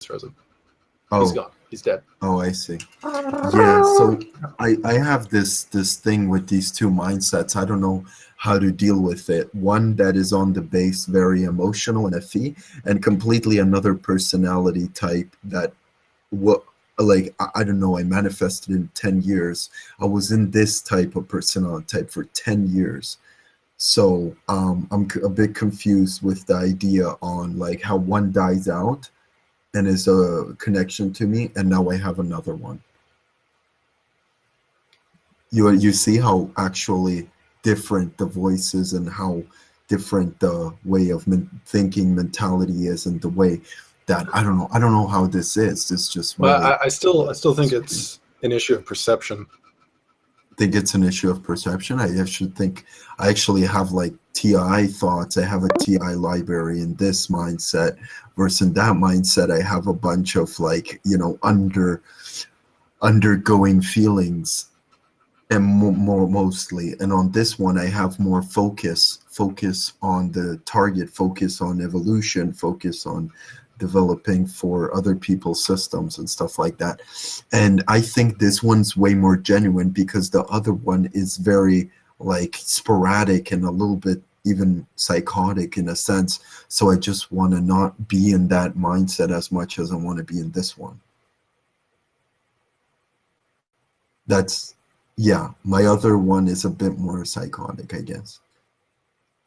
frozen. He's Oh, gone. He's dead. oh, I see. Yeah, so I have this thing with these two mindsets. I don't know how to deal with it. One that is on the base, very emotional and FE, and completely another personality type that what like I don't know, I manifested in 10 years. I was in this type of personality type for 10 years. So I'm a bit confused with the idea on like how one dies out and is a connection to me, and now I have another one. You see how actually different the voice is and how different the way of thinking mentality is, and the way that I don't know how this is. It's just Well, really I still think it's an issue of perception. think it's an issue of perception. I should think I actually have like TI thoughts. I have a TI library in this mindset versus in that mindset. I have a bunch of like, undergoing feelings and more mostly. And on this one, I have more focus on the target, focus on evolution, focus on developing for other people's systems and stuff like that. And I think this one's way more genuine because the other one is very like sporadic and a little bit even psychotic in a sense. So I just want to not be in that mindset as much as I want to be in this one. That's, yeah, my other one is a bit more psychotic, I guess.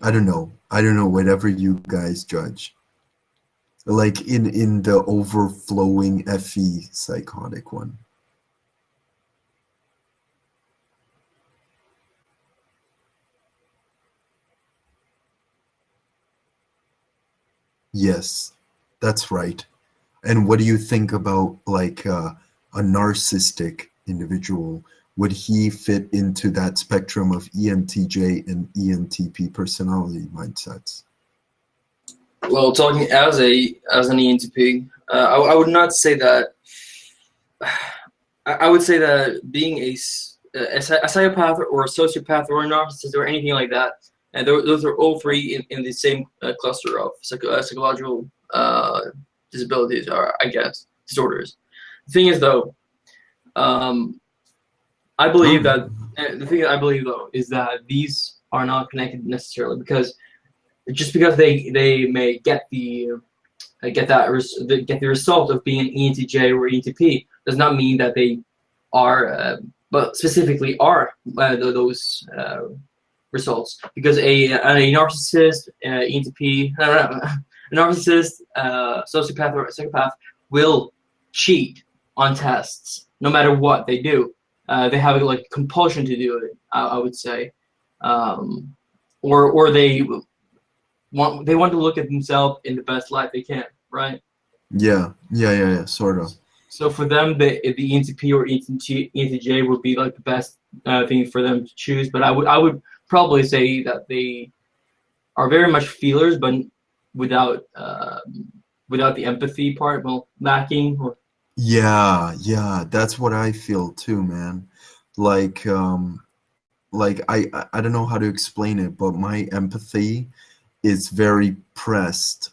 I don't know, whatever you guys judge. Like in the overflowing FE psychotic one. Yes, that's right. And what do you think about like a narcissistic individual? Would he fit into that spectrum of ENTJ and ENTP personality mindsets? Well, talking as an ENTP, I would not say that. I would say that being a psychopath or a sociopath or a narcissist or anything like that, and those are all three in the same cluster of psychological disabilities, or I guess disorders. The thing is, though, I believe that the thing that I believe though is that these are not connected necessarily, because just because they may get the result of being an ENTJ or ENTP does not mean that they are, but specifically are those results. Because a narcissist, ENTP, a narcissist, sociopath or psychopath will cheat on tests no matter what they do. They have like compulsion to do it, I would say, or they want to look at themselves in the best light they can, right? Yeah, sort of. So for them, the ENTP or ENTJ would be like the best thing for them to choose. But I would probably say that they are very much feelers, but without the empathy part, well, lacking. Or Yeah, that's what I feel too, man. Like I don't know how to explain it, but my empathy is very pressed,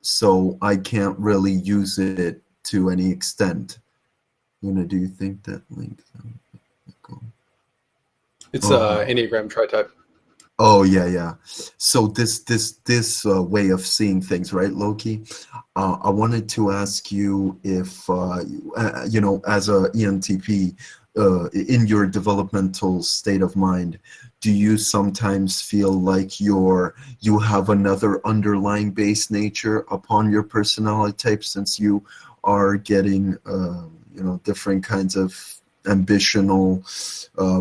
so I can't really use it to any extent. Do you think that link? It's Enneagram tri-type. Oh yeah. So this way of seeing things, right, Loki? I wanted to ask you if as a ENTP, in your developmental state of mind, do you sometimes feel like you have another underlying base nature upon your personality type, since you are getting different kinds of ambitional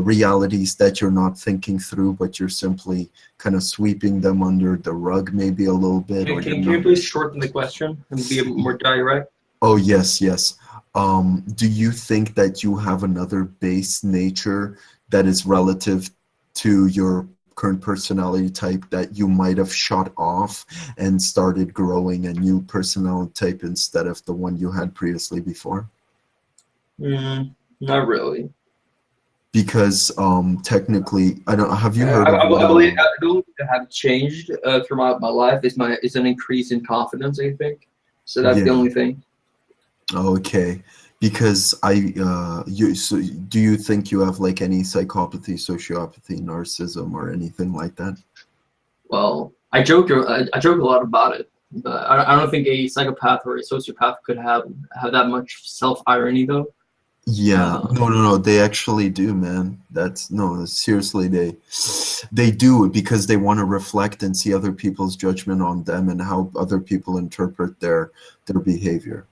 realities that you're not thinking through, but you're simply kind of sweeping them under the rug maybe a little bit? Can you please shorten the question and be more direct? Oh, yes. Do you think that you have another base nature that is relative to your current personality type that you might have shot off and started growing a new personality type instead of the one you had previously before? Not really. Because technically, I don't. Have you heard of? I believe that have changed throughout my life is an increase in confidence, I think. So that's the only thing. Okay, because so do you think you have like any psychopathy, sociopathy, narcissism, or anything like that? Well, I joke a lot about it, but I don't think a psychopath or a sociopath could have that much self irony though. Yeah, Uh, no, they actually do, man. That's no, seriously, they do it because they want to reflect and see other people's judgment on them and how other people interpret their behavior.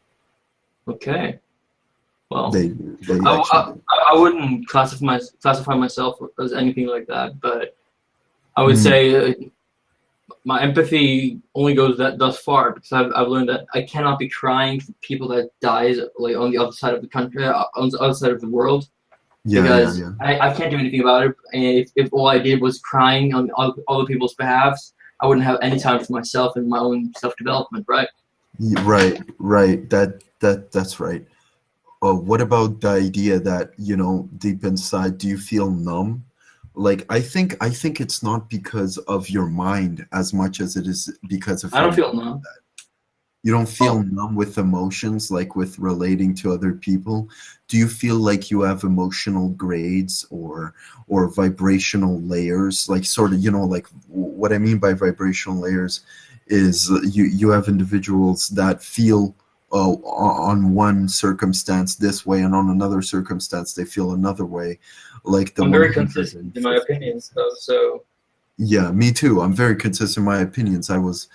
okay. Well, They I, I, actually. I wouldn't classify myself as anything like that, but I would Mhm. say my empathy only goes that thus far because I've learned that I cannot be crying for people that dies like on the other side of the country, on the other side of the world, Yeah, yeah, because yeah. I can't do anything about it. And if all I did was crying on other people's behalfs, I wouldn't have any time for myself and my own self development, right? Right, right. That's right. What about the idea that, deep inside, do you feel numb? Like, I think it's not because of your mind as much as it is because of I your don't feel body. numb. You don't feel Oh, numb with emotions, like with relating to other people. Do you feel like you have emotional grades or vibrational layers? Like sort of, like what I mean by vibrational layers is you have individuals that feel on one circumstance this way and on another circumstance they feel another way, like the I'm very consistent in my 150. opinions, though. So Yeah, me too. I'm very consistent in my opinions. I was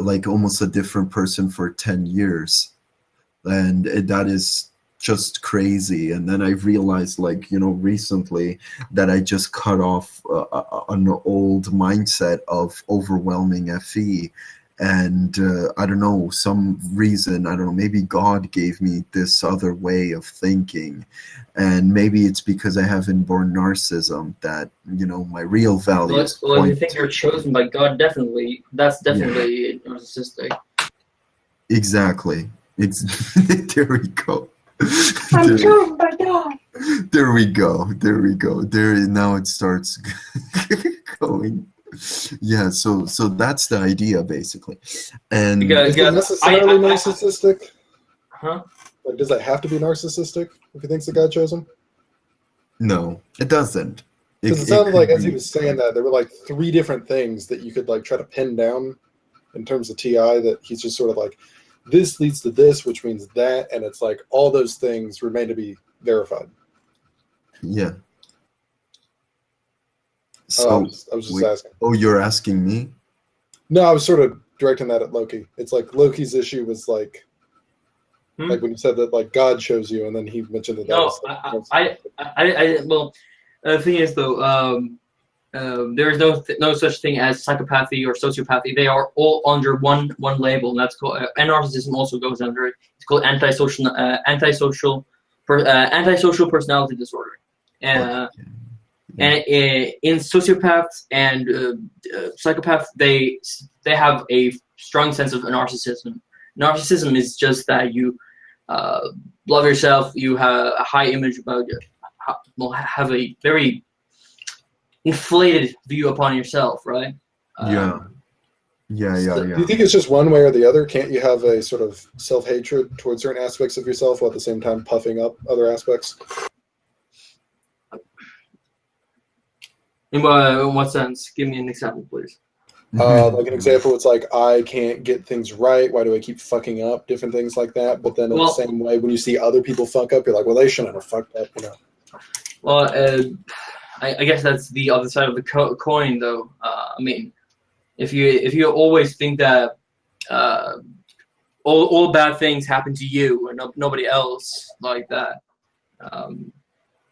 like almost a different person for 10 years. And that is just crazy. And then I realized, like, recently that I just cut off an old mindset of overwhelming FE. And I don't know, some reason, I don't know, maybe God gave me this other way of thinking. And maybe it's because I have inborn narcissism that, my real values well, if you point think you're to. chosen by God, definitely that's Yeah, definitely narcissistic. exactly. It's there we go. I'm There, chosen by God. there we go. There we go. There now it starts going. Yeah, so that's the idea basically. And Because Is it necessarily I narcissistic? huh? Like, does it have to be narcissistic if he thinks the God chose him? no, it doesn't. Because it It sounded like could as he be. was saying that there were like three different things that you could like try to pin down in terms of TI that he's just sort of like this leads to this, which means that, and it's like all those things remain to be verified. Yeah. Oh, So I was just wait, asking. oh, you're asking me? No, I was sort of directing that at Loki. It's like Loki's issue was like Hmm? when you said that like God chose you, and then he mentioned that that No, was like, well, the thing is though, there is no such thing as psychopathy or sociopathy. They are all under one label, and that's called and narcissism also goes under it. It's called antisocial personality disorder. Uh, Okay. and in sociopaths and psychopaths, they have a strong sense of narcissism. Narcissism is just that you love yourself, you have a high image about you, will have a very inflated view upon yourself, right? Yeah. Yeah, yeah, So, do you yeah. think it's just one way or the other? Can't you have a sort of self-hatred towards certain aspects of yourself while at the same time puffing up other aspects? in what sense? Give me an example, please. Like an example, it's like I can't get things right. Why do I keep fucking up? Different things like that. But then in the Well, same way, when you see other people fuck up, you're like, well, they shouldn't have fucked up. well, I guess that's the other side of the coin, though. I mean, if you always think that all bad things happen to you and nobody else like that,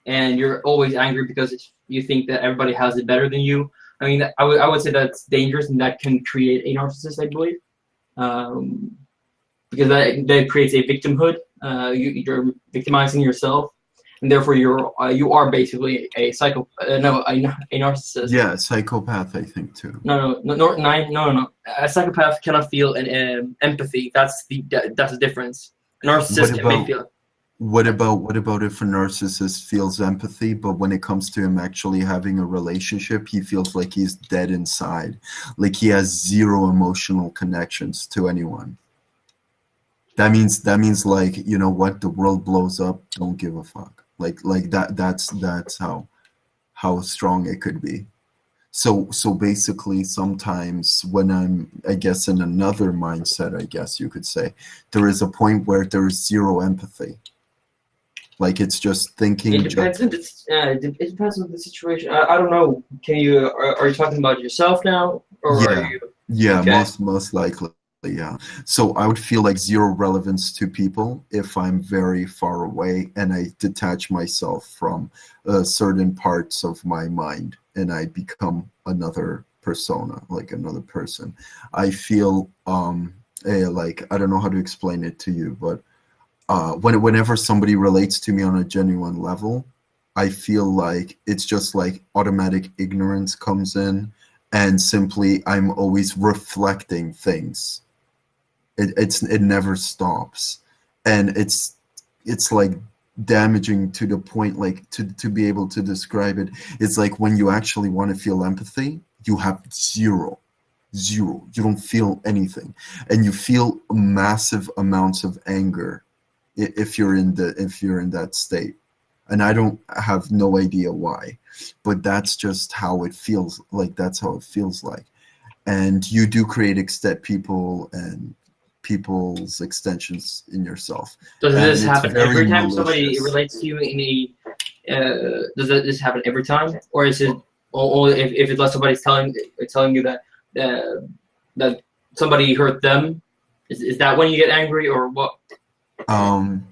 and you're always angry because you think that everybody has it better than you. I mean, I would say that's dangerous and that can create a narcissist, I believe, because that creates a victimhood. You're victimizing yourself, and therefore you are basically a a narcissist. Yeah, psychopath, I think too. No. A psychopath cannot feel an empathy. That's the difference. A What narcissist may about feel. what about if a narcissist feels empathy, but when it comes to him actually having a relationship, he feels like he's dead inside, like he has zero emotional connections to anyone. That means like, you know what, the world blows up, don't give a fuck. Like that's how strong it could be. So basically, sometimes when I'm, I guess, in another mindset, I guess you could say, there is a point where there is zero empathy. Like it's just It thinking. depends on this. It depends on the situation. I don't know. Can you are you talking about yourself now, or are Yeah, you yeah, okay? most likely, yeah. So I would feel like zero relevance to people if I'm very far away and I detach myself from certain parts of my mind and I become another persona, like another person. I feel like I don't know how to explain it to you, but whenever somebody relates to me on a genuine level, I feel like it's just like automatic ignorance comes in, and simply I'm always reflecting things. It never stops, and it's like damaging to the point, like to be able to describe it. It's like when you actually want to feel empathy, you have zero. You don't feel anything, and you feel massive amounts of anger if you're in that state, and I don't have no idea why, but that's just how it feels like. That's how it feels like. And you do create extent people and people's extensions in yourself, Does and this it's happen very every time somebody malicious. relates to you in a? This happen every time, or is it only if it's like somebody's telling you that that somebody hurt them? Is that when you get angry, or what? um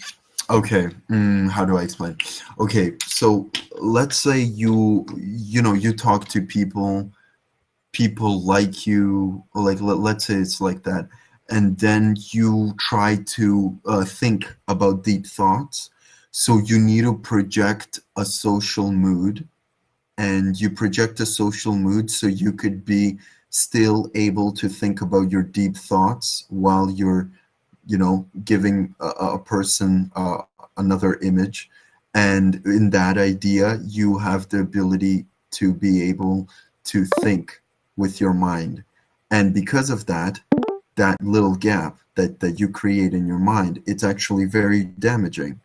okay, how do I explain? Okay, so let's say you talk to people like you, like let's say it's like that, and then you try to think about deep thoughts, so you need to project a social mood, and you project a social mood so you could be still able to think about your deep thoughts while you're giving a person another image. And in that idea, you have the ability to be able to think with your mind. And because of that, that little gap that you create in your mind, it's actually very damaging.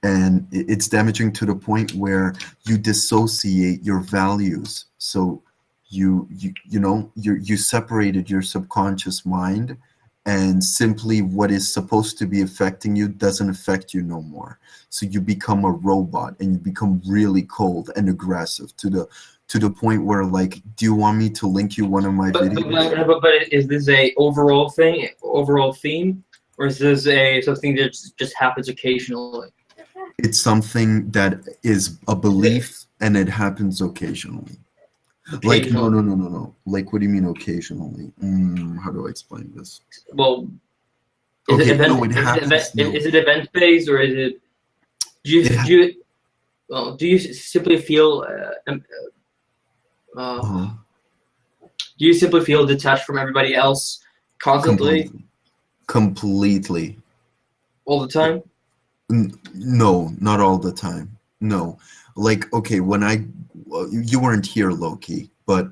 And it's damaging to the point where you dissociate your values. So you separated your subconscious mind, and simply what is supposed to be affecting you doesn't affect you no more. So you become a robot, and you become really cold and aggressive to the point where, like, do you want me to link you one of my videos? But is this a overall theme, or is this a something that just happens occasionally? It's something that is a belief, and it happens occasionally. Like, no, Occasionally. no, no, no, no. Like, what do you mean occasionally? How do I explain this? Well, is it Okay, event? no, it Is it event? happens. No, Is it event based, or is it? Do you it. do you well, do you simply feel uh, Uh, do you simply feel detached from everybody else constantly completely, completely. all the time? No, not all the time. No, like, okay, you weren't here, Loki, but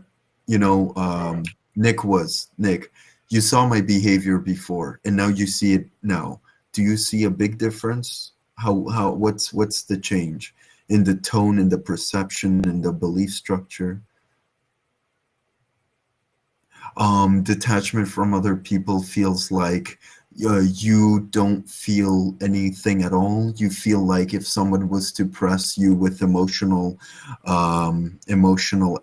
Nick. You saw my behavior before, and now you see it now. Do you see a big difference? What's the change in the tone, in the perception, in the belief structure? Detachment from other people feels like you don't feel anything at all. You feel like if someone was to press you with emotional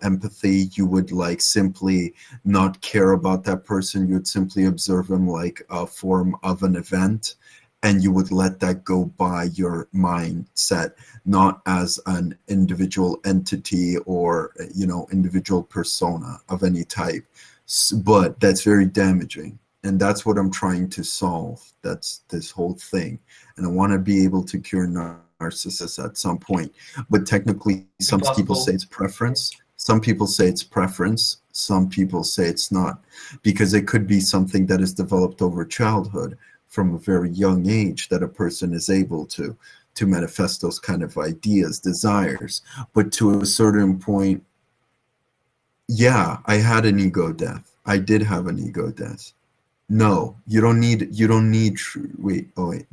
empathy, you would like simply not care about that person. You would simply observe them like a form of an event, and you would let that go by your mindset, not as an individual entity or individual persona of any type. But that's very damaging, and that's what I'm trying to solve. That's this whole thing, and I want to be able to cure narcissists at some point. But technically, some people say Impossible. it's preference, some people say it's preference, some people say it's not, because it could be something that is developed over childhood, from a very young age, that a person is able to manifest those kind of ideas, desires. But to a certain point, yeah, I had an ego death. I did have an ego death. No, you don't need. Wait. Oh wait.